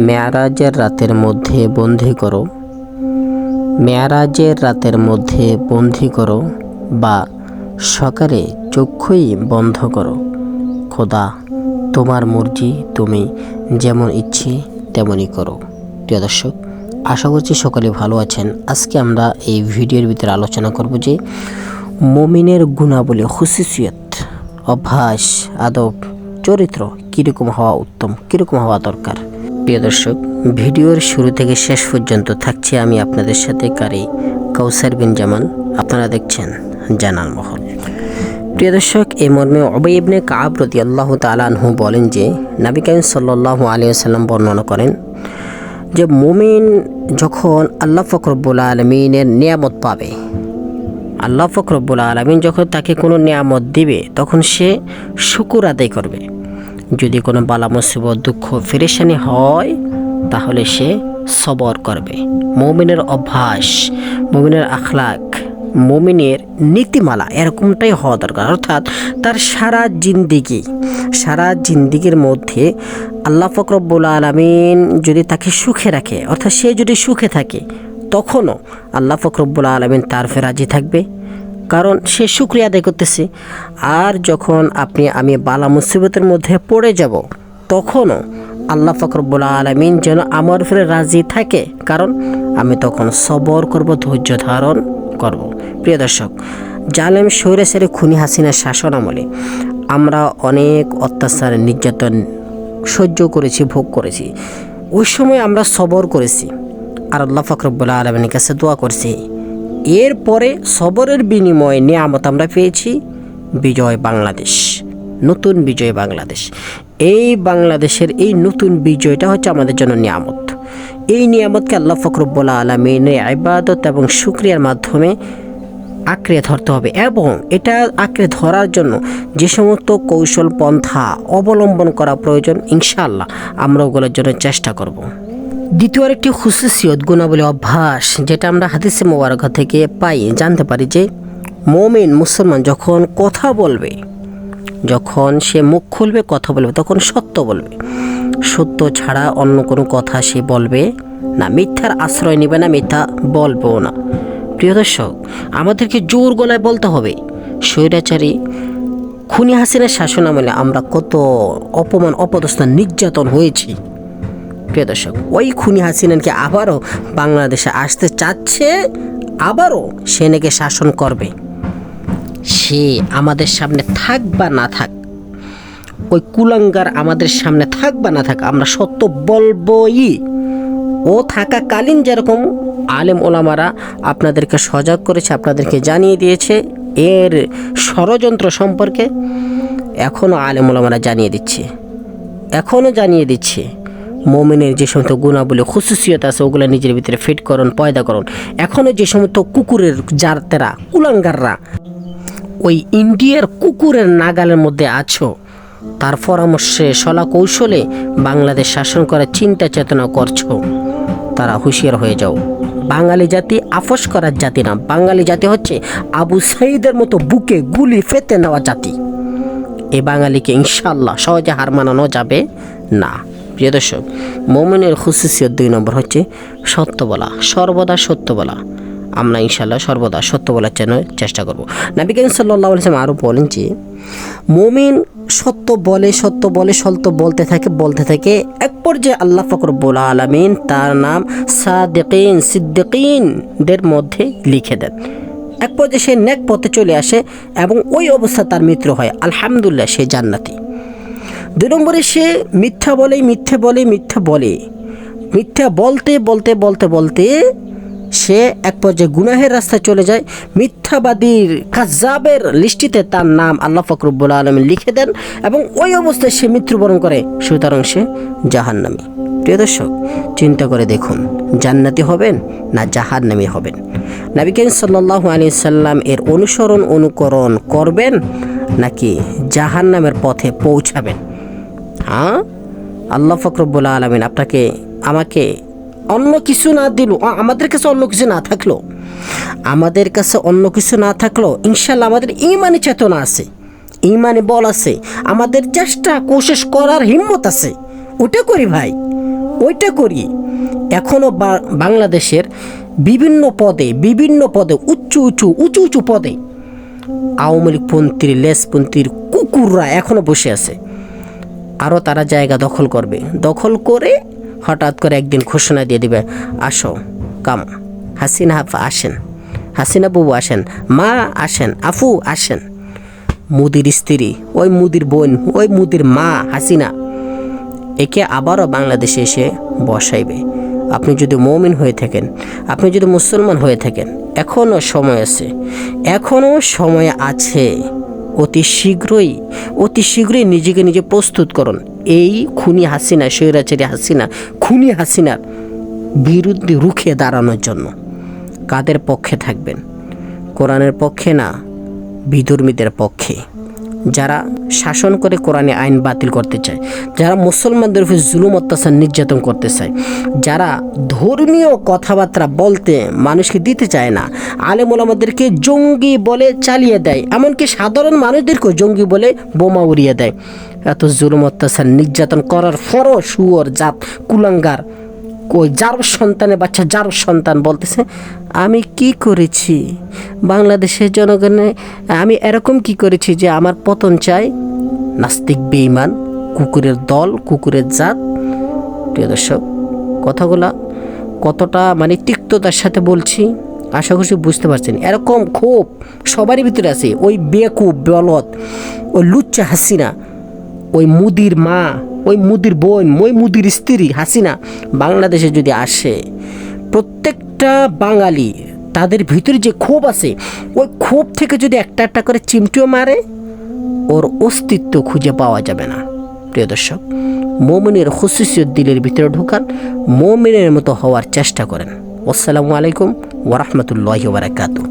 মেয়ারাজের রাতের মধ্যে বন্দী করো, মেয়ারাজের রাতের মধ্যে বন্দী করো, বা সকালে চক্ষুই বন্ধ করো। খোদা, তোমার মর্জি, তুমি যেমন ইচ্ছে তেমনই করো। প্রিয় দর্শক, আশা করছি সকলে ভালো আছেন। আজকে আমরা এই ভিডিওর ভিতরে আলোচনা করব যে মুমিনের গুণাবলী, খুসুসিয়ত, অভ্যাস, আদব, চরিত্র কীরকম হওয়া উত্তম, কীরকম হওয়া দরকার। প্রিয় দর্শক, ভিডিওর শুরু থেকে শেষ পর্যন্ত থাকছে আমি আপনাদের সাথে কারি কাউসার বিন জামান। আপনারা দেখছেন জানাল মহল। প্রিয় দর্শক, এই মর্মে উবাই ইবনে কাব রাদিয়াল্লাহু তাআলা আনহু বলেন যে নবী কারীম সাল্লাল্লাহু আলাইহি ওয়াসাল্লাম বর্ণনা করেন যে মুমিন যখন আল্লাহ পাক রব্বুল আলামিনের নিয়ামত পাবে, আল্লাহ পাক রব্বুল আলামিন যখন তাকে কোনো নিয়ামত দিবে তখন সে শুকর আদায় করবে। যদি কোনো বালা মুসিবত, দুঃখ, পেরেশানি হয় তাহলে সে সবর করবে। মুমিনের অভ্যাস, মুমিনের আখলাক, মুমিনের নীতিমালা এরকমটাই হওয়া দরকার। অর্থাৎ তার সারা জিন্দিগির মধ্যে আল্লাহ পাক রব্বুল আলামিন যদি তাকে সুখে রাখে, অর্থাৎ সে যদি সুখে থাকে, তখনও আল্লাহ পাক রব্বুল আলামিন তার ফের রাজি থাকবে, কারণ সে শুকরিয়া আদায় করতেছে। আর যখন আমি বালা মুসিবতের মধ্যে পড়ে যাব, তখনও আল্লাহ পাক রব্বুল আলামিন যেন আমার ফেরে রাজি থাকে, কারণ আমি তখন সবর করব, ধৈর্য ধারণ করব। প্রিয় দর্শক, জালেম স্বৈরাচারী খুনি হাসিনার শাসন আমলে আমরা অনেক অত্যাচার, নির্যাতন সহ্য করেছি, ভোগ করেছি। ওই সময় আমরা সবর করেছি আর আল্লাহ পাক রব্বুল আলামিনের কাছে দোয়া করছি। এরপরে সবরের বিনিময়ে নিয়ামত আমরা পেয়েছি বিজয় বাংলাদেশ, নতুন বিজয় বাংলাদেশ। এই বাংলাদেশের এই নতুন বিজয়টা হচ্ছে আমাদের জন্য নিয়ামত। এই নিয়ামতকে আল্লাহ পাক রব্বুল আলামিনের ইবাদত এবং শুকরিয়ার মাধ্যমে আঁকড়ে ধরতে হবে, এবং এটা আঁকড়ে ধরার জন্য যে সমস্ত কৌশল পন্থা অবলম্বন করা প্রয়োজন, ইনশাআল্লাহ আমরা ওগুলোর জন্য চেষ্টা করব। দ্বিতীয় আরেকটি খুসুসিয়ত, গুণাবলী, অভ্যাস, যেটা আমরা হাদিসে মোবারকা থেকে পাই, জানতে পারি যে মুমিন মুসলমান যখন কথা বলবে, যখন সে মুখ খুলবে, কথা বলবে, তখন সত্য বলবে। সত্য ছাড়া অন্য কোনো কথা সে বলবে না, মিথ্যার আশ্রয় নেবে না, মিথ্যা বলবেও না। প্রিয় দর্শক, আমাদেরকে জোর গলায় বলতে হবে। স্বৈরাচারী খুনি হাসিনার শাসন আমলে আমরা কত অপমান, অপদস্থ, নির্যাতন হয়েছি। প্রিয় দর্শক, ওই খুনি হাসিনাকে আবারও বাংলাদেশে আসতে চাচ্ছে, আবারও সে নাকি শাসন করবে। সে আমাদের সামনে থাক বা না থাক, ওই কুলাঙ্গার আমাদের সামনে থাক বা না থাক, আমরা সত্য বলবই। ও থাকাকালীন যেরকম আলেম ওলামারা আপনাদেরকে সজাগ করেছে, আপনাদেরকে জানিয়ে দিয়েছে এর ষড়যন্ত্র সম্পর্কে, এখনও আলেম ওলামারা এখনও জানিয়ে দিচ্ছে মুমিনের যে সমস্ত গুণাবলী, খুসুসিয়ত আছে, ওগুলো নিজের ভিতরে ফিট করুন, পয়দা করুন। এখনও যে সমস্ত কুকুরের জাতেরা, কুলাঙ্গাররা ওই ইন্ডিয়ার কুকুরের নাগালের মধ্যে আছো, তার পরামর্শে, সলা কৌশলে বাংলাদেশ শাসন করার চিন্তা চেতনা করছো, তারা হুঁশিয়ার হয়ে যাও। বাঙালি জাতি আপোষ করার জাতি না, বাঙালি জাতি হচ্ছে আবু সাঈদের মতো বুকে গুলি ফেতে নেওয়া জাতি। এই বাঙালিকে ইনশাআল্লাহ সহজে হার মানানো যাবে না। প্রিয় দর্শক, মুমিনের খুসুসিয়ত 2 নম্বর হচ্ছে সত্য বলা, সর্বদা সত্য বলা। আমরা ইনশাআল্লাহ সর্বদা সত্য বলার জন্য চেষ্টা করব। নবী করিম সাল্লাল্লাহু আলাইহি ওয়াসাল্লাম আরও বলেন যে মুমিন সত্য বলতে থাকে, এক পর্যায়ে আল্লাহ পাক রব্বুল আলামিন তার নাম সাদিকিন, সিদ্দিকিনদের মধ্যে লিখে দেন। এক পর্যায়ে সে নেক পথে চলে আসে এবং ওই অবস্থা তার মৃত্যু হয়, আলহামদুলিল্লাহ, সে জান্নাতি। 2 নম্বরে সে মিথ্যা বলতে সে এক পর্যায়ে গুনাহের রাস্তায় চলে যায়। মিথ্যাবাদীর, কাযযাবের লিস্টিতে তার নাম আল্লাহ পাক রব্বুল আলামিন লিখে দেন এবং ওই অবস্থায় সে মৃত্যুবরণ করে, সুতরাং সে জাহান্নামী। প্রিয় দর্শক, চিন্তা করে দেখুন, জান্নাতি হবেন না জাহান্নামী হবেন? নবী করিম সাল্লাল্লাহু আলাইহি সাল্লাম এর অনুকরণ করবেন নাকি জাহান্নামের পথে পৌঁছাবেন? আল্লাহ পাক রব্বুল আলামিন আপনাকে, আমাকে অন্য কিছু না দিল, আমাদের কাছে অন্য কিছু না থাকলো, ইনশাআল্লাহ আমাদের ঈমানি চেতনা আছে, ঈমানি বল আছে, আমাদের চেষ্টা কোশিশ করার হিম্মত আছে, ওটা করি ভাই, ওইটা করি। এখনও বাংলাদেশের বিভিন্ন পদে উঁচু উঁচু পদে আওয়ামী লীগপন্থীর লেসপন্থীর কুকুররা এখনও বসে আছে। আরও তারা জায়গা দখল করবে, দখল করে হঠাৎ করে একদিন ঘোষণা দিয়ে দিবে, আসো কাম, হাসিনা আপা আসেন, হাসিনা বাবু আসেন, মা আসেন, আফু আসেন। মুদির স্ত্রী, ওই মুদির বোন, ওই মুদির মা হাসিনা, একে আবারও বাংলাদেশে এসে বসাইবে। আপনি যদি মুমিন হয়ে থাকেন, আপনি যদি মুসলমান হয়ে থাকেন, এখনও সময় আছে, এখনও সময় আছে। অতি শীঘ্রই নিজেকে নিজে প্রস্তুত করুন। এই খুনি হাসিনা, স্বৈরাচারী হাসিনা, খুনি হাসিনার বিরুদ্ধে রুখে দাঁড়ানোর জন্য কাদের পক্ষে থাকবেন? কোরআনের পক্ষে না, বিধর্মীদের পক্ষে, যারা শাসন করে কোরআনে আইন বাতিল করতে চায়, যারা মুসলমানদের উপর জুলুম অত্যাচার নির্যাতন করতে চায়, যারা ধর্মীয় কথাবার্তা বলতে মানুষকে দিতে চায় না, আলেম ওলামাদেরকে জঙ্গি বলে চালিয়ে দেয়, এমনকি সাধারণ মানুষদেরকেও জঙ্গি বলে বোমা উড়িয়ে দেয়। এত জুলুম অত্যাচার নির্যাতন করার পরও শুয়োর জাত কুলাঙ্গার, ওই যার সন্তানের বাচ্চা, যার সন্তান বলতেছে আমি কি করেছি বাংলাদেশের জনগণে, আমি এরকম কি করেছি যে আমার পতন চাই? নাস্তিক, বেঈমান, কুকুরের দল, কুকুরের জাত। প্রিয় দর্শক, কথাগুলা কতটা তিক্ততার সাথে বলছি আশা করছি বুঝতে পারছেন। এরকম ক্ষোভ সবারই ভিতরে আছে। ওই বেকুব বলদ, ওই লুচ্চা হাসিনা, ওই মুদির মা, ওই মুদির বোন, ওই মুদির স্ত্রী হাসিনা বাংলাদেশে যদি আসে, প্রত্যেকটা বাঙালি তাদের ভিতরে যে ক্ষোভ আছে, ওই ক্ষোভ থেকে যদি একটা করে চিমটিও মারে, ওর অস্তিত্ব খুঁজে পাওয়া যাবে না। প্রিয় দর্শক, মুমিনের খুশুসিয়ত দিলের ভিতরে ঢুকান, মুমিনের মতো হওয়ার চেষ্টা করেন। আসসালামু আলাইকুম ওয়া রাহমাতুল্লাহি ওয়া বারাকাতুহু।